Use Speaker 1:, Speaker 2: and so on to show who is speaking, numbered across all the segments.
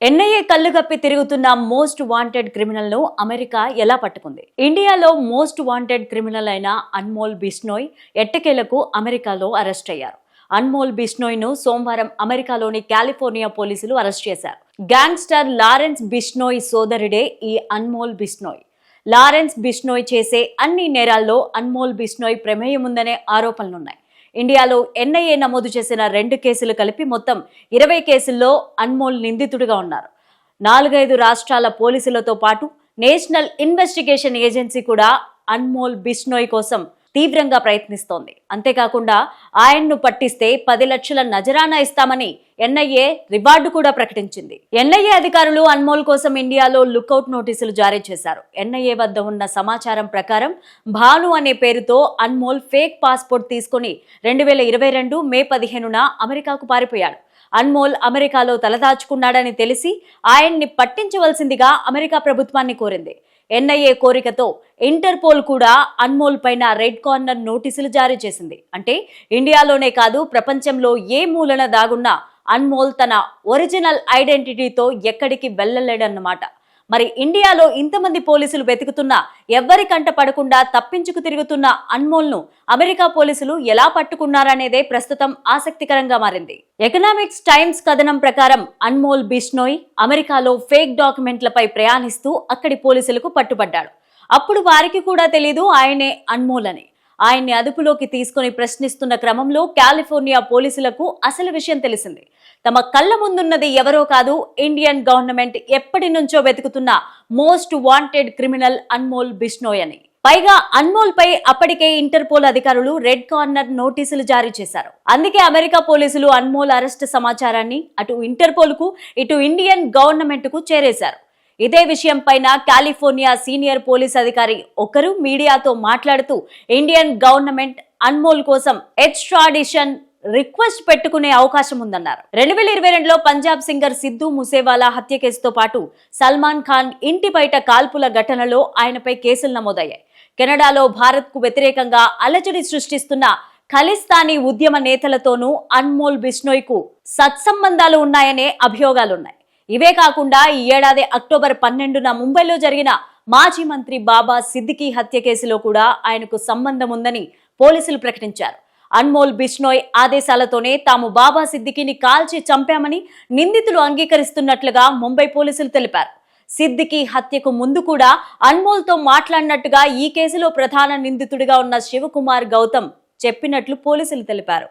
Speaker 1: NIA కళ్ళుగప్పి తిరుగుతున్న most wanted criminal ను America ఎలా పట్టుకుంది? ఇండియాలో మోస్ట్ వాంటెడ్ క్రిమినల్ అయిన అన్మోల్ బిష్నోయ్ ఎట్టకేలకు అమెరికాలో అరెస్ట్ అయ్యారు. అన్మోల్ బిష్నోయ్ ను సోమవారం అమెరికాలోని కాలిఫోర్నియా పోలీసులు అరెస్ట్ చేశారు. గ్యాంగ్స్టర్ లారెన్స్ బిష్నోయ్ సోదరుడే ఈ అన్మోల్ బిష్నోయ్. లారెన్స్ బిష్నోయ్ చేసే అన్ని నేరాల్లో అన్మోల్ బిష్నోయ్ ప్రమేయం ఉందనే ఆరోపణలున్నాయి. ఇండియాలో ఎన్ఐఏ నమోదు చేసిన 2 కేసులు కలిపి మొత్తం 20 కేసుల్లో అన్మోల్ నిందితుడిగా ఉన్నారు. 4-5 రాష్ట్రాల పోలీసులతో పాటు నేషనల్ ఇన్వెస్టిగేషన్ ఏజెన్సీ కూడా అన్మోల్ బిష్నోయ్ కోసం తీవ్రంగా ప్రయత్నిస్తోంది. అంతేకాకుండా ఆయన్ను పట్టిస్తే 10 లక్షల నజరానా ఇస్తామని ఎన్ఐఏ రివార్డు కూడా ప్రకటించింది. ఎన్ఐఏ అధికారులు అన్మోల్ కోసం ఇండియాలో లుకౌట్ నోటీసులు జారీ చేశారు. ఎన్ఐఏ వద్ద ఉన్న సమాచారం ప్రకారం భాను అనే పేరుతో అన్మోల్ ఫేక్ పాస్పోర్ట్ తీసుకుని 2022 మే 15న అమెరికాకు పారిపోయాడు. అన్మోల్ అమెరికాలో తలదాచుకున్నాడని తెలిసి ఆయన్ని పట్టించవలసిందిగా అమెరికా ప్రభుత్వాన్ని కోరింది. ఎన్ఐఏ కోరికతో ఇంటర్పోల్ కూడా అన్మోల్ పైన రెడ్ కార్నర్ నోటీసులు జారీ చేసింది. అంటే ఇండియాలోనే కాదు, ప్రపంచంలో ఏ మూలన దాగున్నా అన్మోల్ తన ఒరిజినల్ ఐడెంటిటీతో ఎక్కడికి వెళ్ళలేడన్నమాట. మరి ఇండియాలో ఇంతమంది పోలీసులు వెతుకుతున్నా ఎవ్వరి కంట పడకుండా తప్పించుకు తిరుగుతున్న అన్మోల్ ను అమెరికా పోలీసులు ఎలా పట్టుకున్నారనేదే ప్రస్తుతం ఆసక్తికరంగా మారింది. ఎకనామిక్స్ టైమ్స్ కథనం ప్రకారం అన్మోల్ బిష్నోయ్ అమెరికాలో ఫేక్ డాక్యుమెంట్లపై ప్రయాణిస్తూ అక్కడి పోలీసులకు పట్టుబడ్డాడు. అప్పుడు వారికి కూడా తెలీదు ఆయనే అన్మోల్ అని. ఆయన్ని అదుపులోకి తీసుకుని ప్రశ్నిస్తున్న క్రమంలో కాలిఫోర్నియా పోలీసులకు అసలు విషయం తెలిసింది. తమ కళ్ళ ముందున్నది ఎవరో కాదు, ఇండియన్ గవర్నమెంట్ ఎప్పటి నుంచో వెతుకుతున్న most wanted criminal Anmol Bishnoi అని. పైగా అన్మోల్ పై అప్పటికే ఇంటర్పోల్ అధికారులు రెడ్ కార్నర్ నోటీసులు జారీ చేశారు. అందుకే అమెరికా పోలీసులు అన్మోల్ అరెస్ట్ సమాచారాన్ని అటు ఇంటర్పోల్ కు ఇటు ఇండియన్ గవర్నమెంట్ కు చేరేశారు. ఇదే విషయం పైన కాలిఫోర్నియా సీనియర్ పోలీస్ అధికారి ఒకరు మీడియాతో మాట్లాడుతూ ఇండియన్ గవర్నమెంట్ అన్మోల్ కోసం ఎక్స్ట్రాడిషన్ రిక్వెస్ట్ పెట్టుకునే అవకాశం ఉందన్నారు. 2022లో పంజాబ్ సింగర్ సిద్ధు మూసేవాలా హత్య కేసుతో పాటు సల్మాన్ ఖాన్ ఇంటి బయట కాల్పుల ఘటనలో ఆయనపై కేసులు నమోదయ్యాయి. కెనడాలో భారత్ కు వ్యతిరేకంగా అలజడి సృష్టిస్తున్న ఖలిస్తానీ ఉద్యమ నేతలతోనూ అన్మోల్ బిష్నోయ్ కు సత్సంబంధాలు ఉన్నాయనే అభియోగాలున్నాయి. ఇవే కాకుండా ఈ ఏడాది అక్టోబర్ 12న ముంబైలో జరిగిన మాజీ మంత్రి బాబా సిద్దికీ హత్య కేసులో కూడా ఆయనకు సంబంధం ఉందని పోలీసులు ప్రకటించారు. అన్మోల్ బిష్నోయ్ ఆదేశాలతోనే తాము బాబా సిద్దికీని కాల్చి చంపామని నిందితులు అంగీకరిస్తున్నట్లుగా ముంబై పోలీసులు తెలిపారు. సిద్దికీ హత్యకు ముందు కూడా అన్మోల్ తో మాట్లాడినట్టుగా ఈ కేసులో ప్రధాన నిందితుడిగా ఉన్న శివకుమార్ గౌతమ్ చెప్పినట్లు పోలీసులు తెలిపారు.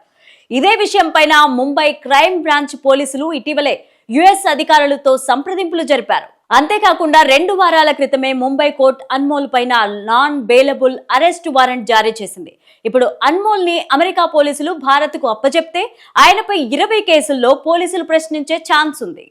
Speaker 1: ఇదే విషయం పైన ముంబై క్రైమ్ బ్రాంచ్ పోలీసులు ఇటీవలే యుఎస్ అధికారులతో సంప్రదింపులు జరిపారు. అంతేకాకుండా 2 వారాల క్రితమే ముంబై కోర్టు అన్మోల్ పైన నాన్ బెయిలబుల్ అరెస్ట్ వారెంట్ జారీ చేసింది. ఇప్పుడు అన్మోల్ ని అమెరికా పోలీసులు భారత్ కు అప్పజెప్తే ఆయనపై 20 కేసుల్లో పోలీసులు ప్రశ్నించే ఛాన్స్ ఉంది.